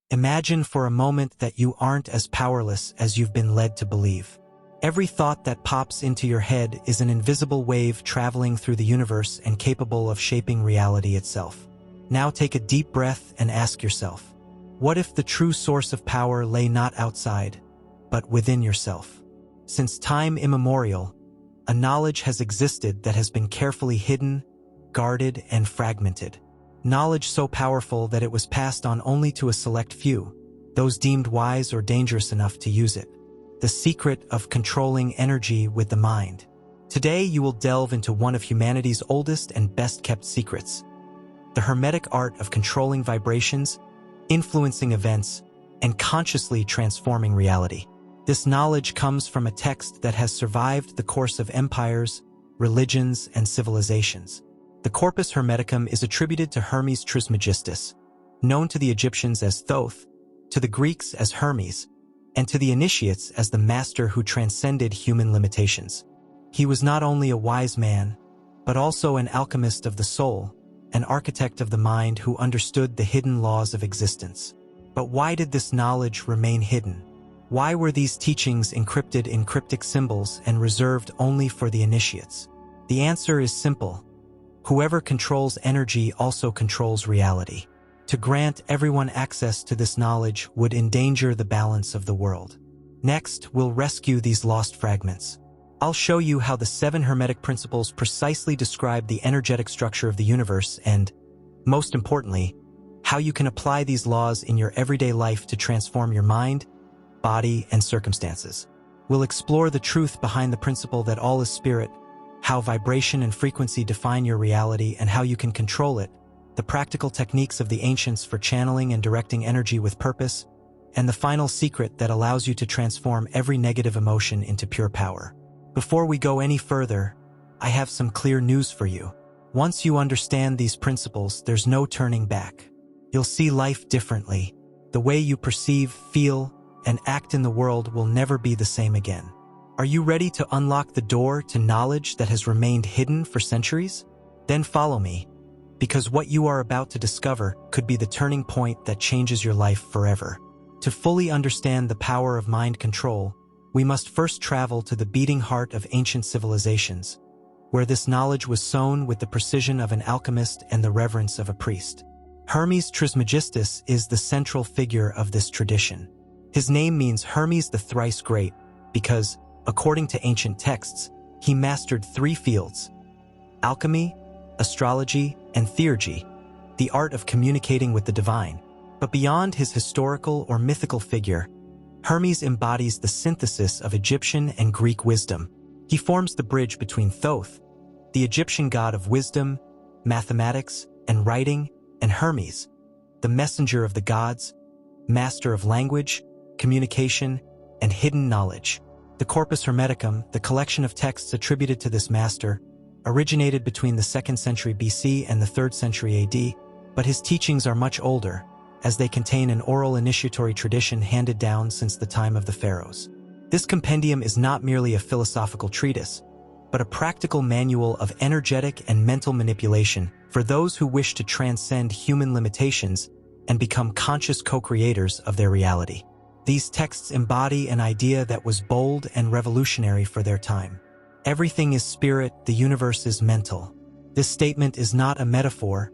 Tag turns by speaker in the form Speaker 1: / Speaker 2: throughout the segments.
Speaker 1: Imagine for a moment that you aren't as powerless as you've been led to believe. Every thought that pops into your head is an invisible wave traveling through the universe and capable of shaping reality itself. Now take a deep breath and ask yourself, what if the true source of power lay not outside, but within yourself? Since time immemorial, a knowledge has existed that has been carefully hidden, guarded, and fragmented. Knowledge so powerful that it was passed on only to a select few, those deemed wise or dangerous enough to use it. The secret of controlling energy with the mind. Today you will delve into one of humanity's oldest and best-kept secrets, the Hermetic art of controlling vibrations, influencing events, and consciously transforming reality. This knowledge comes from a text that has survived the course of empires, religions, and civilizations. The Corpus Hermeticum is attributed to Hermes Trismegistus, known to the Egyptians as Thoth, to the Greeks as Hermes, and to the initiates as the master who transcended human limitations. He was not only a wise man, but also an alchemist of the soul, an architect of the mind who understood the hidden laws of existence. But why did this knowledge remain hidden? Why were these teachings encrypted in cryptic symbols and reserved only for the initiates? The answer is simple. Whoever controls energy also controls reality. To grant everyone access to this knowledge would endanger the balance of the world. Next, we'll rescue these lost fragments. I'll show you how the 7 Hermetic principles precisely describe the energetic structure of the universe and, most importantly, how you can apply these laws in your everyday life to transform your mind, body, and circumstances. We'll explore the truth behind the principle that all is spirit, how vibration and frequency define your reality and how you can control it, the practical techniques of the ancients for channeling and directing energy with purpose, and the final secret that allows you to transform every negative emotion into pure power. Before we go any further, I have some clear news for you. Once you understand these principles, there's no turning back. You'll see life differently. The way you perceive, feel, and act in the world will never be the same again. Are you ready to unlock the door to knowledge that has remained hidden for centuries? Then follow me, because what you are about to discover could be the turning point that changes your life forever. To fully understand the power of mind control, we must first travel to the beating heart of ancient civilizations, where this knowledge was sown with the precision of an alchemist and the reverence of a priest. Hermes Trismegistus is the central figure of this tradition. His name means Hermes the Thrice Great because, according to ancient texts, he mastered 3 fields: alchemy, astrology, and theurgy, the art of communicating with the divine. But beyond his historical or mythical figure, Hermes embodies the synthesis of Egyptian and Greek wisdom. He forms the bridge between Thoth, the Egyptian god of wisdom, mathematics, and writing, and Hermes, the messenger of the gods, master of language, communication, and hidden knowledge. The Corpus Hermeticum, the collection of texts attributed to this master, originated between the 2nd century BC and the 3rd century AD, but his teachings are much older, as they contain an oral initiatory tradition handed down since the time of the pharaohs. This compendium is not merely a philosophical treatise, but a practical manual of energetic and mental manipulation for those who wish to transcend human limitations and become conscious co-creators of their reality. These texts embody an idea that was bold and revolutionary for their time. Everything is spirit, the universe is mental. This statement is not a metaphor,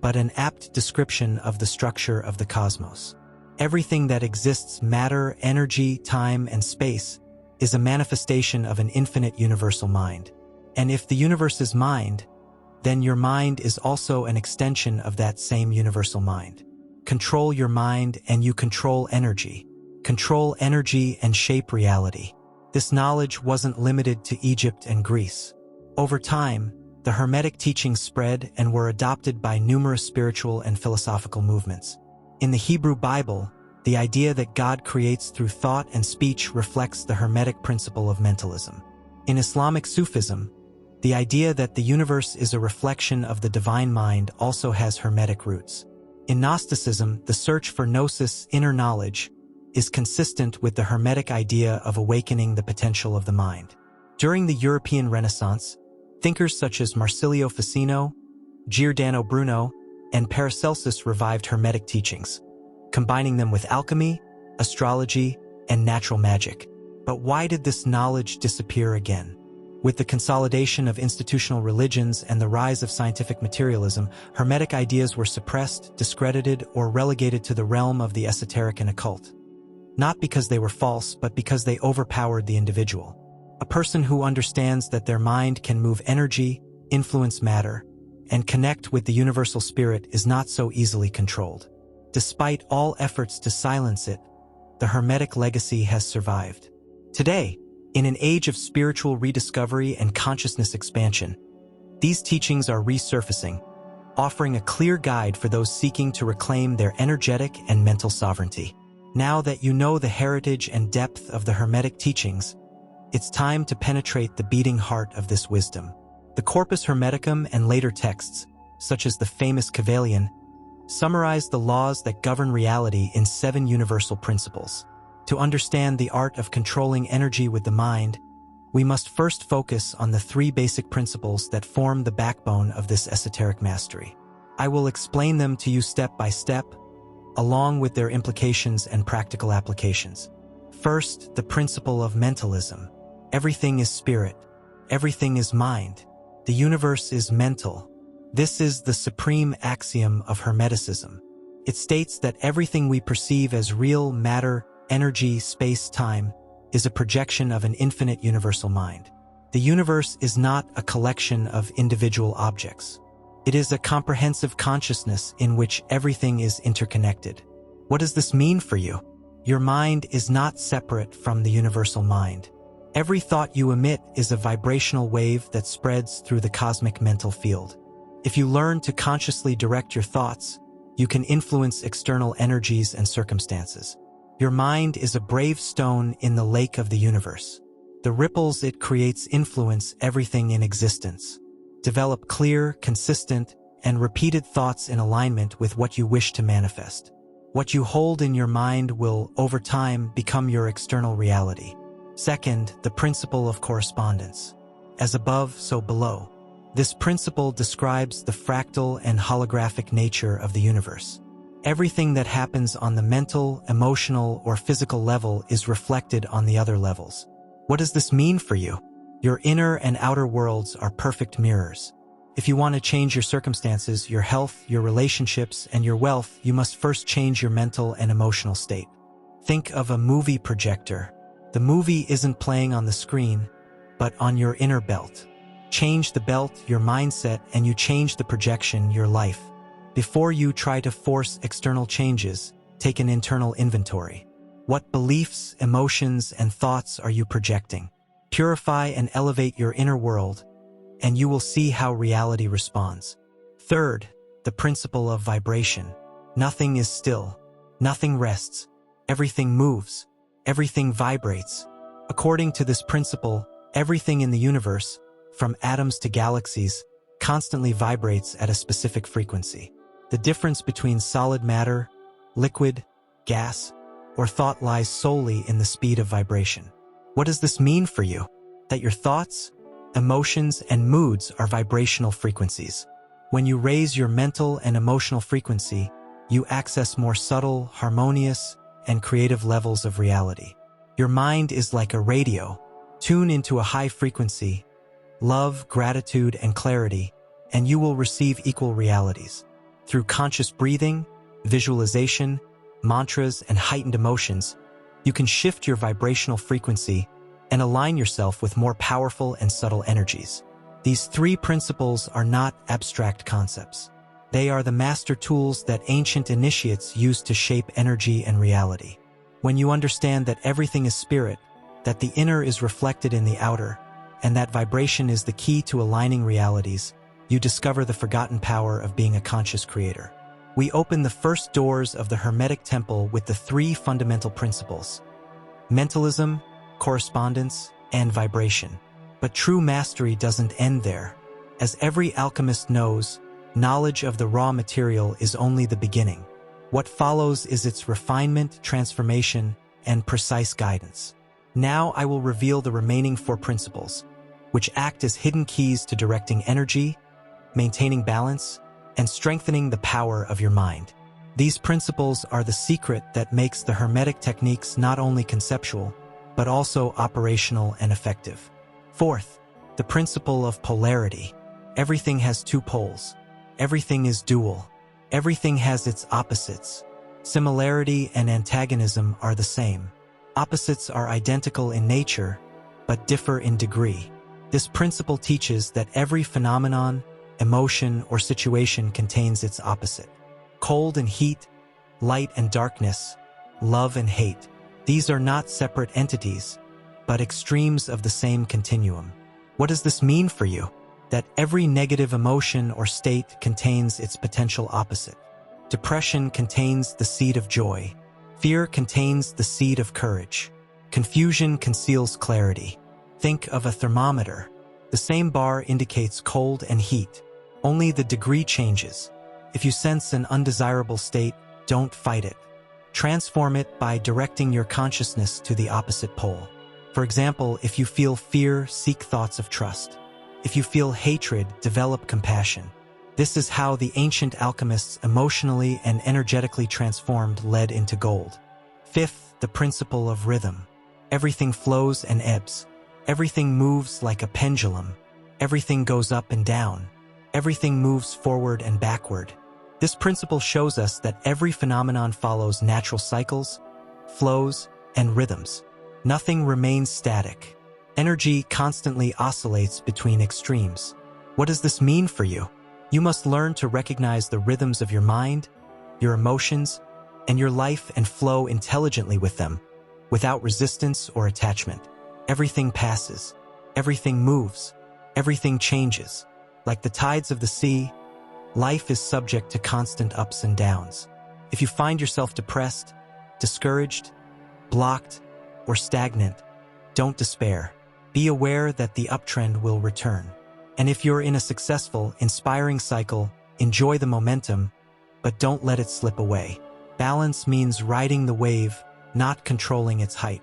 Speaker 1: but an apt description of the structure of the cosmos. Everything that exists, matter, energy, time, and space, is a manifestation of an infinite universal mind. And if the universe is mind, then your mind is also an extension of that same universal mind. Control your mind and you control energy. Control energy and shape reality. This knowledge wasn't limited to Egypt and Greece. Over time, the Hermetic teachings spread and were adopted by numerous spiritual and philosophical movements. In the Hebrew Bible, the idea that God creates through thought and speech reflects the Hermetic principle of mentalism. In Islamic Sufism, the idea that the universe is a reflection of the divine mind also has Hermetic roots. In Gnosticism, the search for gnosis, inner knowledge, is consistent with the Hermetic idea of awakening the potential of the mind. During the European Renaissance, thinkers such as Marsilio Ficino, Giordano Bruno, and Paracelsus revived Hermetic teachings, combining them with alchemy, astrology, and natural magic. But why did this knowledge disappear again? With the consolidation of institutional religions and the rise of scientific materialism, Hermetic ideas were suppressed, discredited, or relegated to the realm of the esoteric and occult. Not because they were false, but because they overpowered the individual. A person who understands that their mind can move energy, influence matter, and connect with the universal spirit is not so easily controlled. Despite all efforts to silence it, the Hermetic legacy has survived. Today, in an age of spiritual rediscovery and consciousness expansion, these teachings are resurfacing, offering a clear guide for those seeking to reclaim their energetic and mental sovereignty. Now that you know the heritage and depth of the Hermetic teachings, it's time to penetrate the beating heart of this wisdom. The Corpus Hermeticum and later texts, such as the famous Kybalion, summarize the laws that govern reality in 7 universal principles. To understand the art of controlling energy with the mind, we must first focus on the 3 basic principles that form the backbone of this esoteric mastery. I will explain them to you step by step, along with their implications and practical applications. First, the principle of mentalism. Everything is spirit. Everything is mind. The universe is mental. This is the supreme axiom of Hermeticism. It states that everything we perceive as real matter, energy, space, time, is a projection of an infinite universal mind. The universe is not a collection of individual objects. It is a comprehensive consciousness in which everything is interconnected. What does this mean for you? Your mind is not separate from the universal mind. Every thought you emit is a vibrational wave that spreads through the cosmic mental field. If you learn to consciously direct your thoughts, you can influence external energies and circumstances. Your mind is a brave stone in the lake of the universe. The ripples it creates influence everything in existence. Develop clear, consistent, and repeated thoughts in alignment with what you wish to manifest. What you hold in your mind will, over time, become your external reality. Second, the principle of correspondence. As above, so below. This principle describes the fractal and holographic nature of the universe. Everything that happens on the mental, emotional, or physical level is reflected on the other levels. What does this mean for you? Your inner and outer worlds are perfect mirrors. If you want to change your circumstances, your health, your relationships, and your wealth, you must first change your mental and emotional state. Think of a movie projector. The movie isn't playing on the screen, but on your inner belt. Change the belt, your mindset, and you change the projection, your life. Before you try to force external changes, take an internal inventory. What beliefs, emotions, and thoughts are you projecting? Purify and elevate your inner world, and you will see how reality responds. Third, the principle of vibration. Nothing is still. Nothing rests. Everything moves. Everything vibrates. According to this principle, everything in the universe, from atoms to galaxies, constantly vibrates at a specific frequency. The difference between solid matter, liquid, gas, or thought lies solely in the speed of vibration. What does this mean for you? That your thoughts, emotions, and moods are vibrational frequencies. When you raise your mental and emotional frequency, you access more subtle, harmonious, and creative levels of reality. Your mind is like a radio. Tune into a high frequency, love, gratitude, and clarity, and you will receive equal realities. Through conscious breathing, visualization, mantras, and heightened emotions, you can shift your vibrational frequency and align yourself with more powerful and subtle energies. These 3 principles are not abstract concepts. They are the master tools that ancient initiates used to shape energy and reality. When you understand that everything is spirit, that the inner is reflected in the outer, and that vibration is the key to aligning realities, you discover the forgotten power of being a conscious creator. We open the first doors of the Hermetic temple with the 3 fundamental principles: mentalism, correspondence, and vibration. But true mastery doesn't end there. As every alchemist knows, knowledge of the raw material is only the beginning. What follows is its refinement, transformation, and precise guidance. Now I will reveal the remaining 4 principles, which act as hidden keys to directing energy, maintaining balance, and strengthening the power of your mind. These principles are the secret that makes the Hermetic techniques not only conceptual, but also operational and effective. Fourth, the principle of polarity. Everything has two poles. Everything is dual. Everything has its opposites. Similarity and antagonism are the same. Opposites are identical in nature, but differ in degree. This principle teaches that every phenomenon, emotion, or situation contains its opposite. Cold and heat, light and darkness, love and hate. These are not separate entities, but extremes of the same continuum. What does this mean for you? That every negative emotion or state contains its potential opposite. Depression contains the seed of joy. Fear contains the seed of courage. Confusion conceals clarity. Think of a thermometer. The same bar indicates cold and heat. Only the degree changes. If you sense an undesirable state, don't fight it. Transform it by directing your consciousness to the opposite pole. For example, if you feel fear, seek thoughts of trust. If you feel hatred, develop compassion. This is how the ancient alchemists emotionally and energetically transformed lead into gold. Fifth, the principle of rhythm. Everything flows and ebbs. Everything moves like a pendulum. Everything goes up and down. Everything moves forward and backward. This principle shows us that every phenomenon follows natural cycles, flows, and rhythms. Nothing remains static. Energy constantly oscillates between extremes. What does this mean for you? You must learn to recognize the rhythms of your mind, your emotions, and your life and flow intelligently with them, without resistance or attachment. Everything passes. Everything moves. Everything changes. Like the tides of the sea, life is subject to constant ups and downs. If you find yourself depressed, discouraged, blocked, or stagnant, don't despair. Be aware that the uptrend will return. And if you're in a successful, inspiring cycle, enjoy the momentum, but don't let it slip away. Balance means riding the wave, not controlling its height.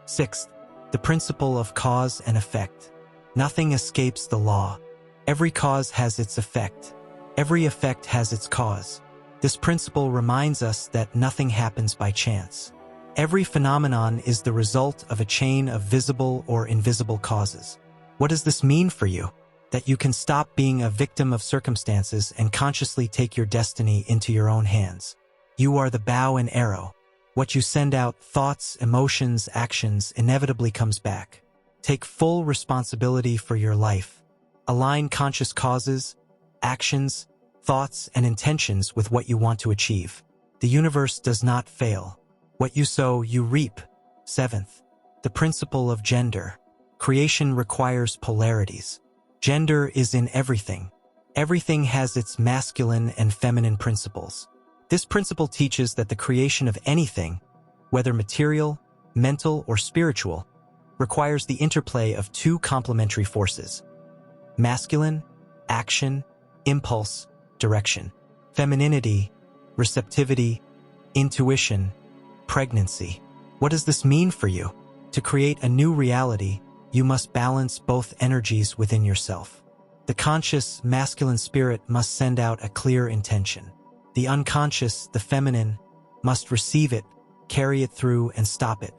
Speaker 1: Sixth, the principle of cause and effect. Nothing escapes the law. Every cause has its effect. Every effect has its cause. This principle reminds us that nothing happens by chance. Every phenomenon is the result of a chain of visible or invisible causes. What does this mean for you? That you can stop being a victim of circumstances and consciously take your destiny into your own hands. You are the bow and arrow. What you send out, thoughts, emotions, actions, inevitably comes back. Take full responsibility for your life. Align conscious causes, actions, thoughts, and intentions with what you want to achieve. The universe does not fail. What you sow, you reap. Seventh, the principle of gender. Creation requires polarities. Gender is in everything. Everything has its masculine and feminine principles. This principle teaches that the creation of anything, whether material, mental, or spiritual, requires the interplay of two complementary forces. Masculine, action, impulse, direction. Femininity, receptivity, intuition, pregnancy. What does this mean for you? To create a new reality, you must balance both energies within yourself. The conscious, masculine spirit must send out a clear intention. The unconscious, the feminine, must receive it, carry it through, and stop it.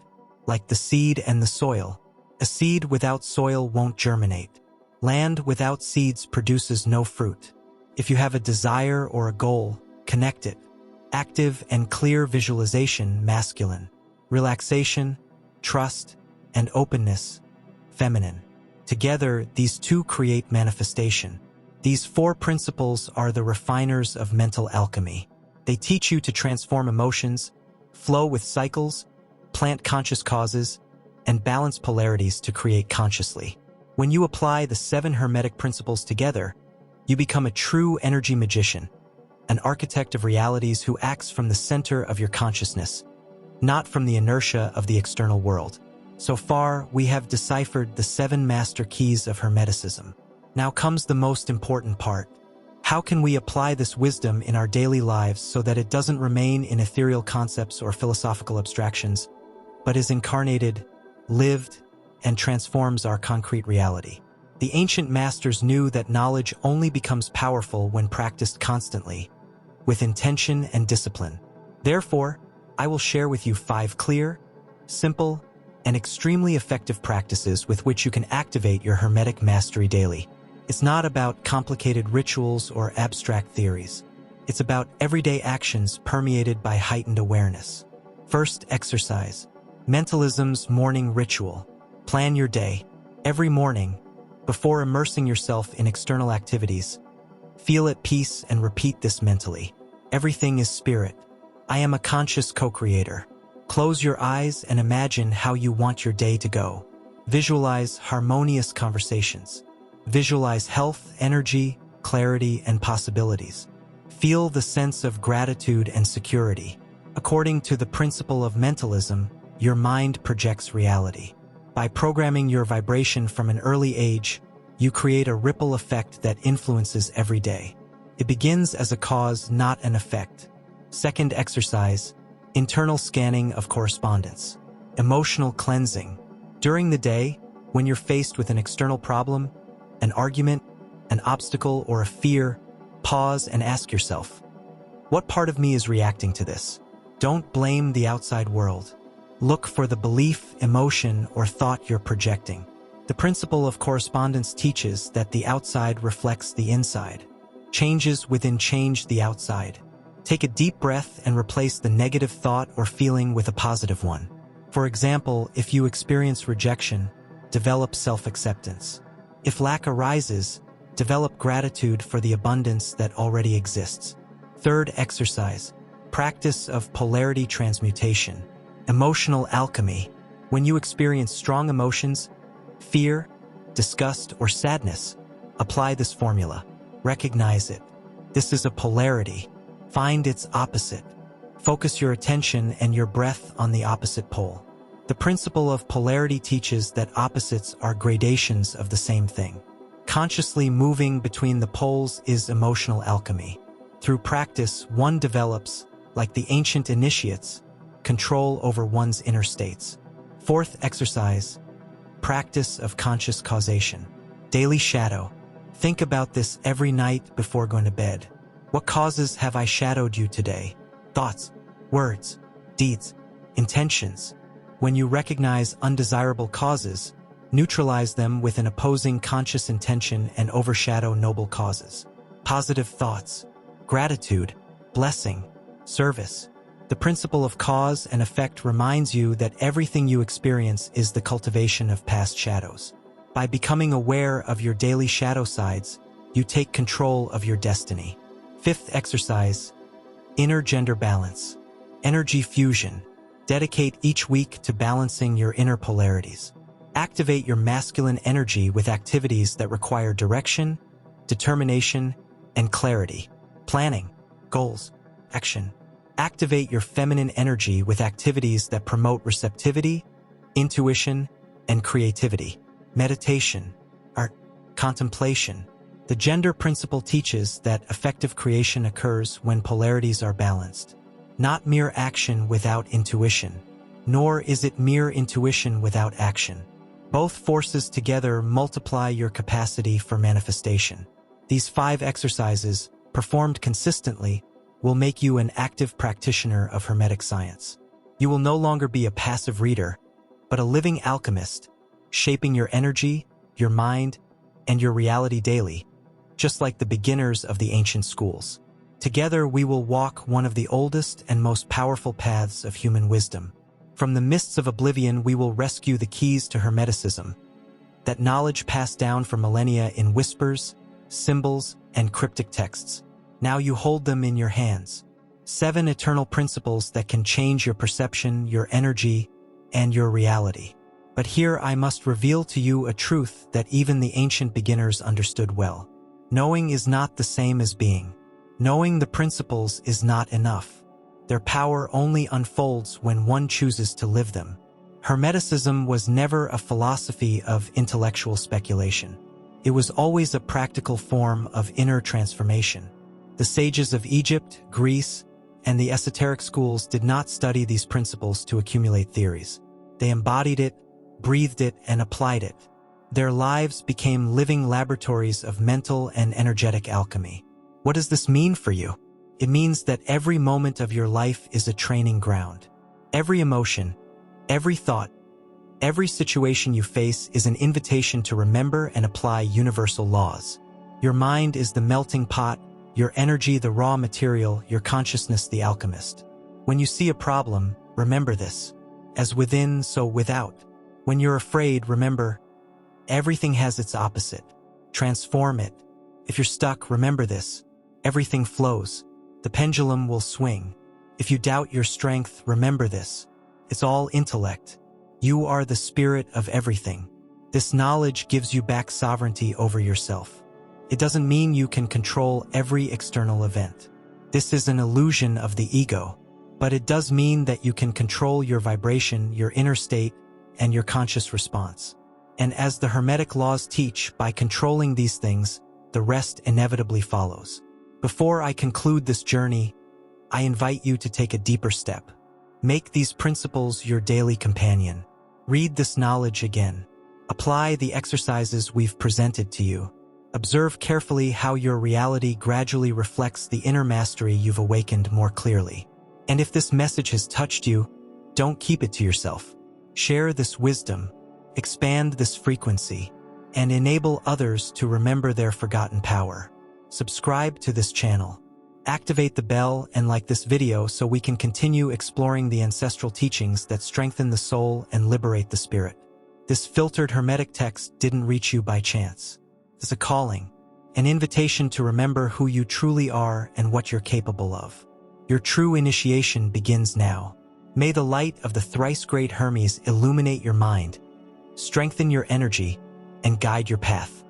Speaker 1: Like the seed and the soil. A seed without soil won't germinate. Land without seeds produces no fruit. If you have a desire or a goal, connect it. Active and clear visualization, masculine. Relaxation, trust, and openness, feminine. Together, these two create manifestation. These four principles are the refiners of mental alchemy. They teach you to transform emotions, flow with cycles, plant conscious causes, and balance polarities to create consciously. When you apply the 7 Hermetic principles together, you become a true energy magician, an architect of realities who acts from the center of your consciousness, not from the inertia of the external world. So far, we have deciphered the 7 master keys of Hermeticism. Now comes the most important part. How can we apply this wisdom in our daily lives so that it doesn't remain in ethereal concepts or philosophical abstractions, but is incarnated, lived, and transforms our concrete reality? The ancient masters knew that knowledge only becomes powerful when practiced constantly, with intention and discipline. Therefore, I will share with you 5 clear, simple, and extremely effective practices with which you can activate your Hermetic mastery daily. It's not about complicated rituals or abstract theories. It's about everyday actions permeated by heightened awareness. First, exercise. Mentalism's morning ritual. Plan your day. Every morning, before immersing yourself in external activities, feel at peace and repeat this mentally. Everything is spirit. I am a conscious co-creator. Close your eyes and imagine how you want your day to go. Visualize harmonious conversations. Visualize health, energy, clarity, and possibilities. Feel the sense of gratitude and security. According to the principle of mentalism, your mind projects reality. By programming your vibration from an early age, you create a ripple effect that influences every day. It begins as a cause, not an effect. Second, exercise. Internal scanning of correspondence. Emotional cleansing. During the day, when you're faced with an external problem, an argument, an obstacle, or a fear, pause and ask yourself, what part of me is reacting to this? Don't blame the outside world. Look for the belief, emotion, or thought you're projecting. The principle of correspondence teaches that the outside reflects the inside. Changes within change the outside. Take a deep breath and replace the negative thought or feeling with a positive one. For example, if you experience rejection, develop self-acceptance. If lack arises, develop gratitude for the abundance that already exists. Third, exercise. Practice of polarity transmutation. Emotional alchemy. When you experience strong emotions, fear, disgust, or sadness, apply this formula. Recognize it. This is a polarity. Find its opposite. Focus your attention and your breath on the opposite pole. The principle of polarity teaches that opposites are gradations of the same thing. Consciously moving between the poles is emotional alchemy. Through practice, one develops, like the ancient initiates, control over one's inner states. Fourth, exercise. Practice of conscious causation. Daily shadow. Think about this every night before going to bed. What causes have I shadowed you today? Thoughts, words, deeds, intentions. When you recognize undesirable causes, neutralize them with an opposing conscious intention and overshadow noble causes. Positive thoughts, gratitude, blessing, service. The principle of cause and effect reminds you that everything you experience is the cultivation of past shadows. By becoming aware of your daily shadow sides, you take control of your destiny. Fifth, exercise. Inner gender balance. Energy fusion. Dedicate each week to balancing your inner polarities. Activate your masculine energy with activities that require direction, determination, and clarity. Planning, goals, action. Activate your feminine energy with activities that promote receptivity, intuition, and creativity. Meditation, art, contemplation. The gender principle teaches that effective creation occurs when polarities are balanced. Not mere action without intuition, nor is it mere intuition without action. Both forces together multiply your capacity for manifestation. These 5 exercises, performed consistently, will make you an active practitioner of Hermetic science. You will no longer be a passive reader, but a living alchemist, shaping your energy, your mind, and your reality daily, just like the beginners of the ancient schools. Together we will walk one of the oldest and most powerful paths of human wisdom. From the mists of oblivion we will rescue the keys to Hermeticism, that knowledge passed down for millennia in whispers, symbols, and cryptic texts. Now you hold them in your hands. 7 eternal principles that can change your perception, your energy, and your reality. But here I must reveal to you a truth that even the ancient beginners understood well. Knowing is not the same as being. Knowing the principles is not enough. Their power only unfolds when one chooses to live them. Hermeticism was never a philosophy of intellectual speculation. It was always a practical form of inner transformation. The sages of Egypt, Greece, and the esoteric schools did not study these principles to accumulate theories. They embodied it, breathed it, and applied it. Their lives became living laboratories of mental and energetic alchemy. What does this mean for you? It means that every moment of your life is a training ground. Every emotion, every thought, every situation you face is an invitation to remember and apply universal laws. Your mind is the melting pot, your energy the raw material, your consciousness the alchemist. When you see a problem, remember this. As within, so without. When you're afraid, remember, everything has its opposite. Transform it. If you're stuck, remember this. Everything flows. The pendulum will swing. If you doubt your strength, remember this. It's all intellect. You are the spirit of everything. This knowledge gives you back sovereignty over yourself. It doesn't mean you can control every external event. This is an illusion of the ego. But it does mean that you can control your vibration, your inner state, and your conscious response. And as the Hermetic laws teach, by controlling these things, the rest inevitably follows. Before I conclude this journey, I invite you to take a deeper step. Make these principles your daily companion. Read this knowledge again. Apply the exercises we've presented to you. Observe carefully how your reality gradually reflects the inner mastery you've awakened more clearly. And if this message has touched you, don't keep it to yourself. Share this wisdom, expand this frequency, and enable others to remember their forgotten power. Subscribe to this channel. Activate the bell and like this video so we can continue exploring the ancestral teachings that strengthen the soul and liberate the spirit. This filtered Hermetic text didn't reach you by chance. It's a calling, an invitation to remember who you truly are and what you're capable of. Your true initiation begins now. May the light of the thrice great Hermes illuminate your mind, strengthen your energy, and guide your path.